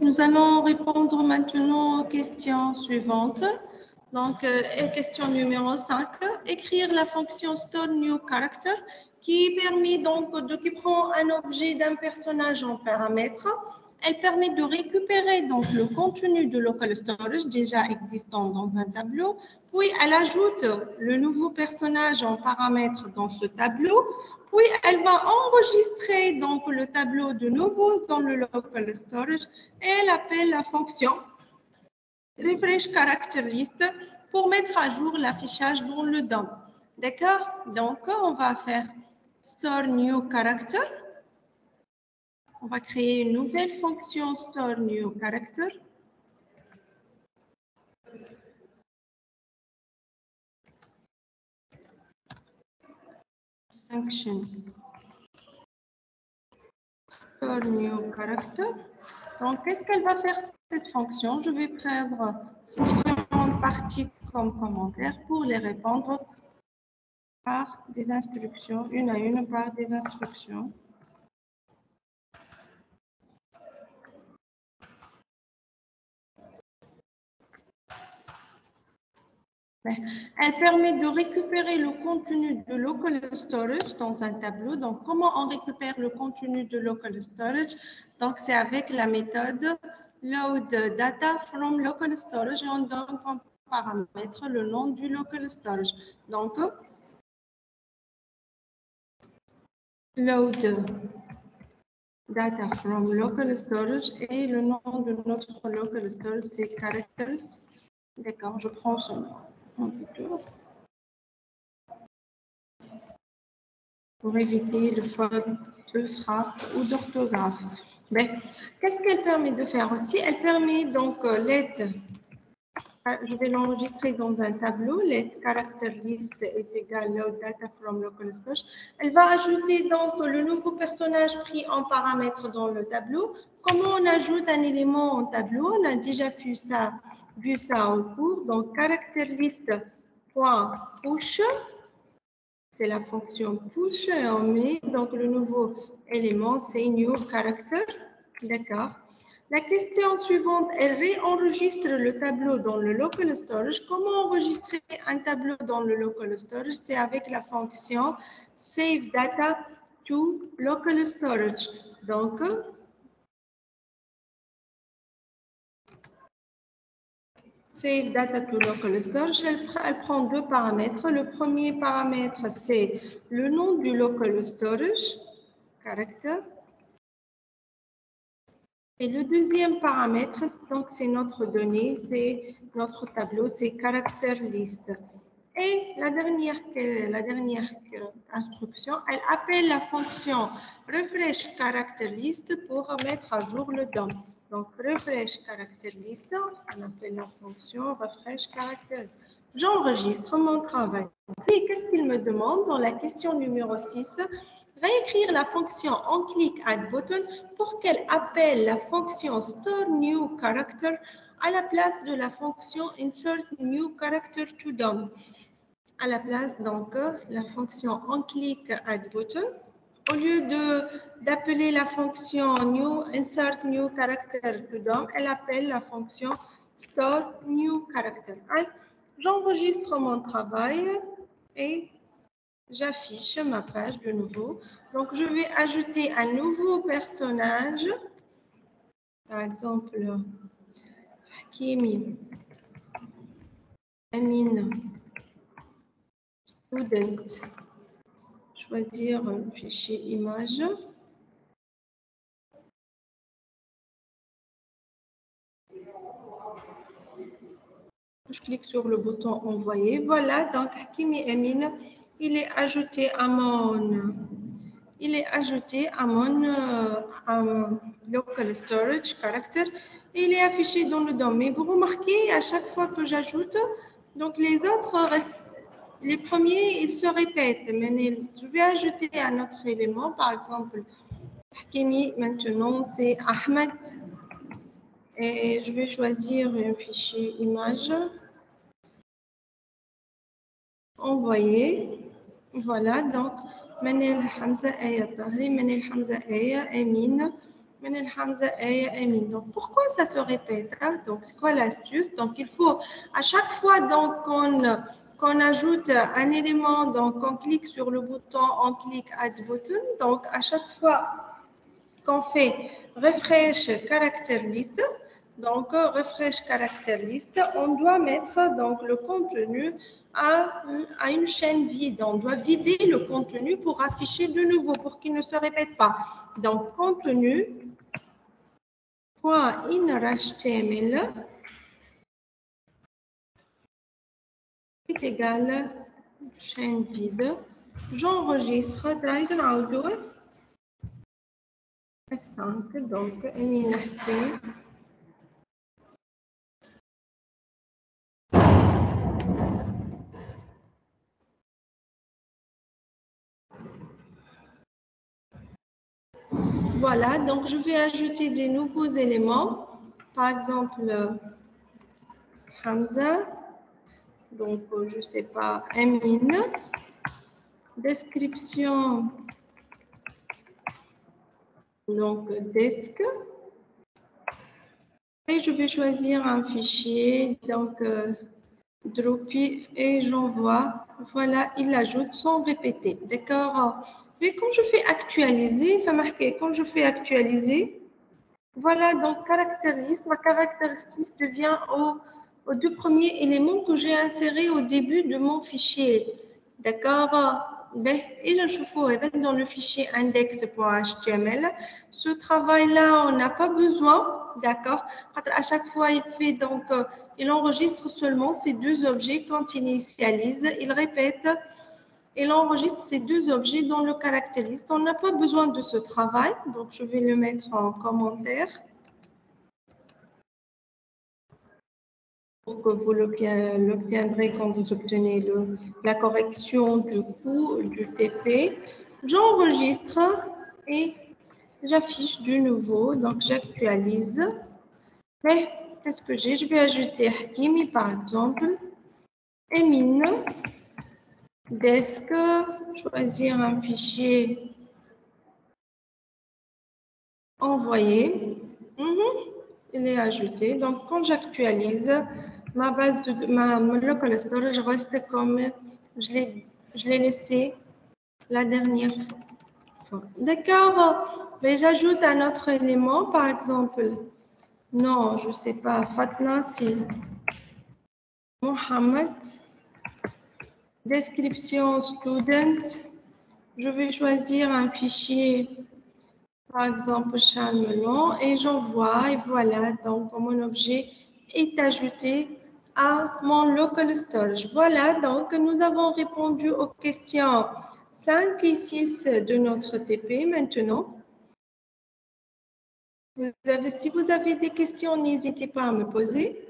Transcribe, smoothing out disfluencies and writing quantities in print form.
nous allons répondre maintenant aux questions suivantes. Donc, question numéro 5, écrire la fonction store new character qui permet donc qui prend un objet d'un personnage en paramètre. Elle permet de récupérer donc le contenu de local storage déjà existant dans un tableau, puis elle ajoute le nouveau personnage en paramètre dans ce tableau, puis elle va enregistrer donc le tableau de nouveau dans le local storage et elle appelle la fonction refresh character list pour mettre à jour l'affichage dans le DOM. D'accord? Donc, on va faire store new character. On va créer une nouvelle fonction store new character. Function store new character. Donc, qu'est-ce qu'elle va faire cette fonction? Je vais prendre ces différentes parties comme commentaires pour les répondre par des instructions, une à une par des instructions. Elle permet de récupérer le contenu de local storage dans un tableau. Donc, comment on récupère le contenu de local storage? Donc, c'est avec la méthode load data from local storage et on donne comme paramètre le nom du local storage. Donc, load data from local storage et le nom de notre local storage, c'est characters. D'accord, je prends ce nom. Pour éviter le faute de frappe ou d'orthographe. Mais qu'est-ce qu'elle permet de faire aussi? Elle permet donc let, je vais l'enregistrer dans un tableau, let character list est égal load data from local storage. Elle va ajouter donc le nouveau personnage pris en paramètre dans le tableau. Comment on ajoute un élément en tableau? On a déjà vu ça en cours. Donc character list point push. C'est la fonction push et on met donc le nouveau élément, c'est new character. D'accord. La question suivante, elle réenregistre le tableau dans le local storage. Comment enregistrer un tableau dans le local storage? C'est avec la fonction save data to local storage. Donc, save data to local storage, elle prend deux paramètres. Le premier paramètre, c'est le nom du local storage, character. Et le deuxième paramètre, donc c'est notre donnée, c'est notre tableau, c'est character list. Et la dernière instruction, elle appelle la fonction refresh character list pour mettre à jour le DOM. Donc, refresh character list, on appelle la fonction refresh character. J'enregistre mon travail. Puis, qu'est-ce qu'il me demande dans la question numéro 6? Réécrire la fonction on click add button pour qu'elle appelle la fonction store new character à la place de la fonction insert new character to DOM. À la place donc la fonction on click add button, au lieu d'appeler la fonction new insert new character to DOM, elle appelle la fonction store new character. J'enregistre mon travail et j'affiche ma page de nouveau. Donc, je vais ajouter un nouveau personnage. Par exemple, Hakimi Amin Student. Choisir le fichier image. Je clique sur le bouton envoyer. Voilà, donc Hakimi Amin, il est ajouté à mon local storage character et il est affiché dans le DOM. Mais vous remarquez, à chaque fois que j'ajoute, donc les autres restent, les premiers, ils se répètent. Mais je vais ajouter un autre élément, par exemple, Hakimi, maintenant c'est Ahmed. Et je vais choisir un fichier image. Envoyer. Voilà, donc Manel Hamza Aya Tahri, Manel Hamza Aya Amin Donc, pourquoi ça se répète? Hein? Donc, c'est quoi l'astuce? Donc, il faut à chaque fois qu'on ajoute un élément, donc on clique sur le bouton, on clique Add Button. Donc, à chaque fois qu'on fait Refresh Character List, donc Refresh Character List, on doit mettre donc le contenu à une chaîne vide. On doit vider le contenu pour afficher de nouveau, pour qu'il ne se répète pas. Donc, contenu.inner.html est égal chaîne vide. J'enregistre F5, donc voilà, donc je vais ajouter des nouveaux éléments. Par exemple, Hamza, donc je ne sais pas, Emin, description, donc desk, et je vais choisir un fichier, donc Dropi, et j'envoie. Voilà, il l'ajoute sans répéter. D'accord? Mais quand je fais actualiser, enfin marqué, quand je fais actualiser, voilà, donc caractéristique, ma caractéristique devient aux deux premiers éléments que j'ai insérés au début de mon fichier. D'accord? Et je chauffe dans le fichier index.html. Ce travail-là, on n'a pas besoin. D'accord? À chaque fois, il fait donc, il enregistre seulement ces deux objets quand il initialise. Il répète. Il enregistre ces deux objets dans le caractériste. On n'a pas besoin de ce travail, donc je vais le mettre en commentaire pour que vous l'obtiendrez quand vous obtenez la correction du coût du TP. J'enregistre et j'affiche du nouveau, donc j'actualise. Mais qu'est-ce que j'ai? Je vais ajouter Hakimi par exemple, Emin. Desk, choisir un fichier, envoyer. Il est ajouté. Donc, quand j'actualise, ma base de ma local storage reste comme je l'ai laissé la dernière fois. D'accord. Mais j'ajoute un autre élément, par exemple. Non, je ne sais pas. Fatna, si. Mohamed. Description student. Je vais choisir un fichier, par exemple, Charmelon, et j'envoie, et voilà, donc mon objet est ajouté à mon local storage. Voilà, donc nous avons répondu aux questions 5 et 6 de notre TP maintenant. Si vous avez des questions, n'hésitez pas à me poser.